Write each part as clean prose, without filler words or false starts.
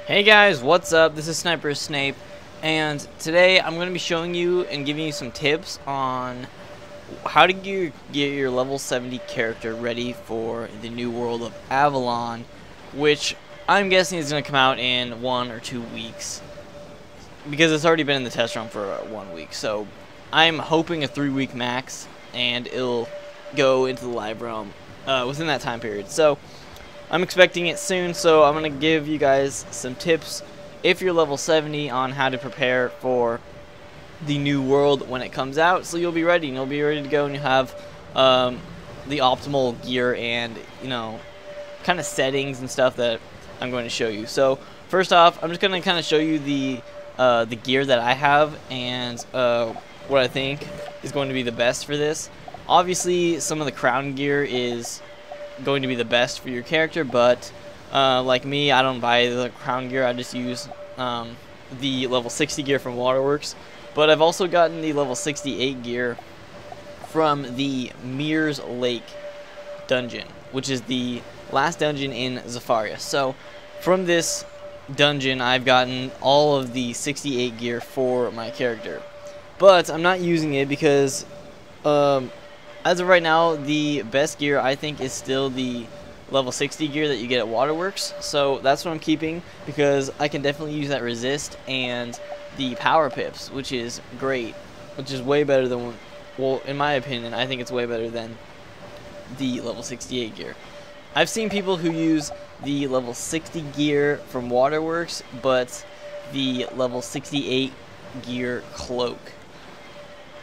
Hey guys, what's up? This is Sniper Snape, and today I'm going to be showing you and giving you some tips on how to get your level 70 character ready for the new world of Avalon, which I'm guessing is going to come out in 1 or 2 weeks, because it's already been in the test run for 1 week. So I'm hoping a 3-week max, and it'll go into the live realm within that time period. So I'm expecting it soon, so I'm going to give you guys some tips if you're level 70 on how to prepare for the new world when it comes out, so you'll be ready, and you'll be ready to go, and you have the optimal gear and, you know, kind of settings and stuff that I'm going to show you. So first off, I'm just going to kind of show you the gear that I have and what I think is going to be the best for this. Obviously, some of the crown gear is going to be the best for your character, but like me, I don't buy the crown gear. I just use the level 60 gear from Waterworks, but I've also gotten the level 68 gear from the Mirror's Lake dungeon, which is the last dungeon in Zafaria. So from this dungeon, I've gotten all of the 68 gear for my character, but I'm not using it because as of right now, the best gear I think is still the level 60 gear that you get at Waterworks. So that's what I'm keeping, because I can definitely use that resist and the power pips, which is great, which is way better than, well, in my opinion, I think it's way better than the level 68 gear. I've seen people who use the level 60 gear from Waterworks, but the level 68 gear cloak.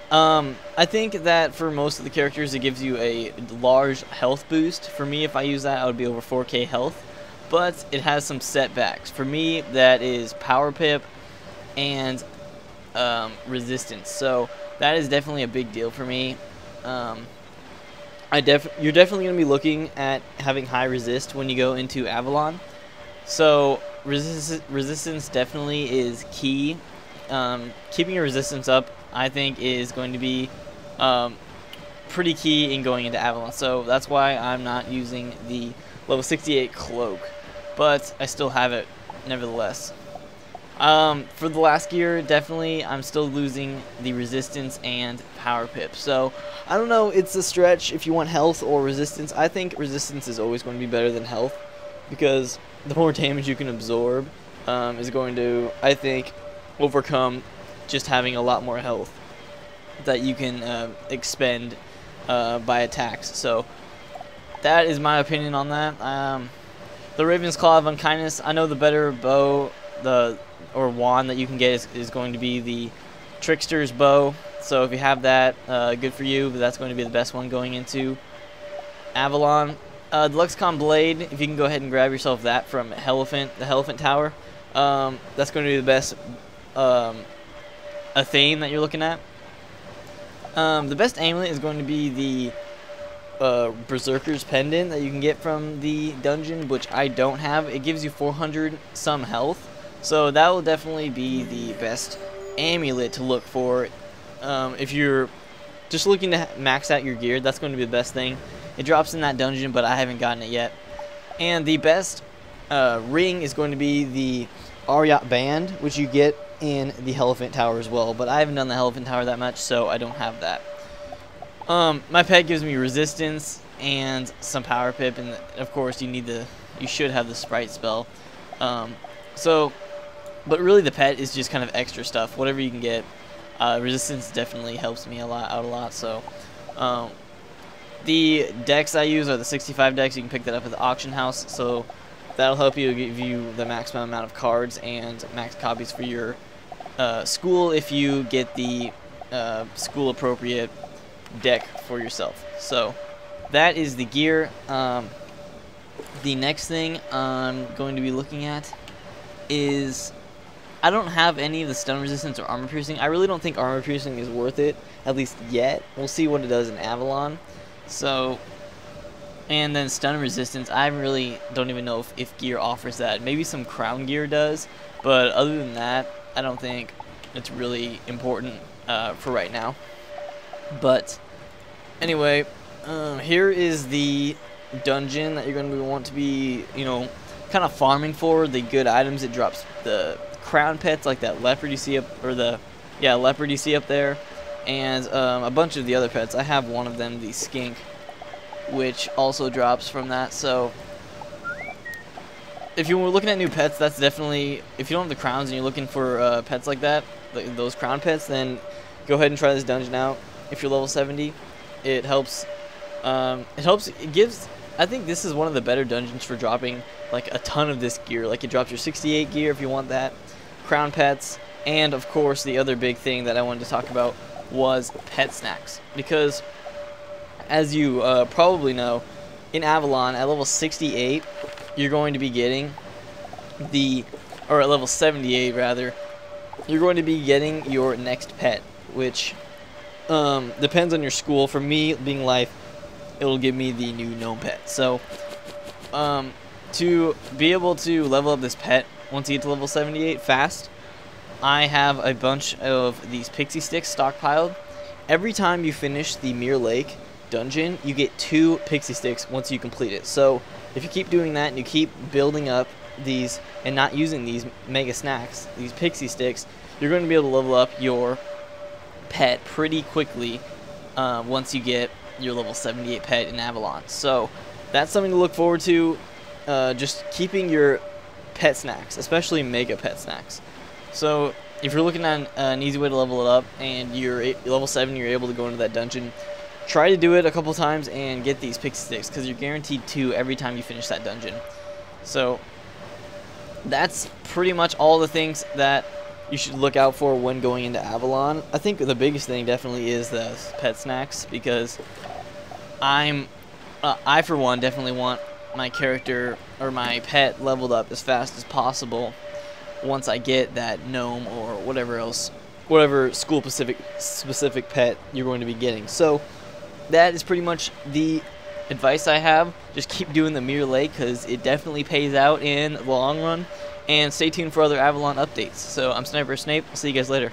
I think that for most of the characters it gives you a large health boost. For me, if I use that, I would be over 4k health, but it has some setbacks. For me, that is power pip and resistance, so that is definitely a big deal for me. You're definitely going to be looking at having high resist when you go into Avalon, so resistance definitely is key. Keeping your resistance up, I think, is going to be pretty key in going into Avalon. So that's why I'm not using the level 68 cloak, but I still have it nevertheless. For the last gear, definitely I'm still losing the resistance and power pip. So I don't know, it's a stretch if you want health or resistance. I think resistance is always going to be better than health, because the more damage you can absorb is going to, I think, overcome just having a lot more health that you can expend by attacks. So that is my opinion on that. The Raven's Claw of Unkindness, I know the better bow or wand that you can get is going to be the Trickster's Bow. So if you have that, good for you, but that's going to be the best one going into Avalon. The Lexicon Blade, if you can go ahead and grab yourself that from the Elephant Tower, that's going to be the best a theme that you're looking at. The best amulet is going to be the Berserker's Pendant that you can get from the dungeon, which I don't have. It gives you 400 some health, so that will definitely be the best amulet to look for. If you're just looking to max out your gear, that's going to be the best thing. It drops in that dungeon, but I haven't gotten it yet. And the best ring is going to be the Ariat Band, which you get in the Elephant Tower as well, but I haven't done the Elephant Tower that much, so I don't have that. My pet gives me resistance and some power pip, and of course you should have the Sprite spell. But really the pet is just kind of extra stuff, whatever you can get. Resistance definitely helps me out a lot. So the decks I use are the 65 decks. You can pick that up at the auction house, so that'll help you, give you the maximum amount of cards and max copies for your school if you get the school appropriate deck for yourself. So that is the gear. The next thing I'm going to be looking at is, I don't have any of the stun resistance or armor piercing. I really don't think armor piercing is worth it, at least yet. We'll see what it does in Avalon. So, and then stun resistance, I really don't even know if gear offers that. Maybe some crown gear does, but other than that, I don't think it's really important for right now. But anyway, here is the dungeon that you're going to want to be, you know, kind kind of farming for the good items, it drops the crown pets like that leopard you see up, or the leopard you see up there, and a bunch of the other pets. I have one of them, the skink, which also drops from that. So if you were looking at new pets, that's definitely, if you don't have the crowns and you're looking for pets like that, those crown pets, then go ahead and try this dungeon out. If you're level 70, it helps. It gives. I think this is one of the better dungeons for dropping like a ton of this gear. Like it drops your 68 gear if you want that, crown pets, and of course the other big thing that I wanted to talk about was pet snacks. Because as you probably know, in Avalon at level 68, you're going to be getting or at level 78 rather, you're going to be getting your next pet, which depends on your school. For me, being life, it'll give me the new gnome pet. So to be able to level up this pet once you get to level 78 fast, I have a bunch of these pixie sticks stockpiled. Every time you finish the Mirror Lake dungeon, you get 2 pixie sticks once you complete it. So if you keep doing that and you keep building up these and not using these mega snacks, these pixie sticks, you're going to be able to level up your pet pretty quickly once you get your level 78 pet in Avalon. So that's something to look forward to. Just keeping your pet snacks, especially mega pet snacks. So if you're looking at an easy way to level it up and you're level 7, you're able to go into that dungeon, try to do it a couple times and get these pixie sticks, because you're guaranteed 2 every time you finish that dungeon. So that's pretty much all the things that you should look out for when going into Avalon. I think the biggest thing definitely is the pet snacks, because I for one definitely want my character or my pet leveled up as fast as possible once I get that gnome or whatever school specific pet you're going to be getting. So that is pretty much the advice I have. Just keep doing the Mirror Lake, because it definitely pays out in the long run. And stay tuned for other Avalon updates. So I'm Sniper Snape. I'll see you guys later.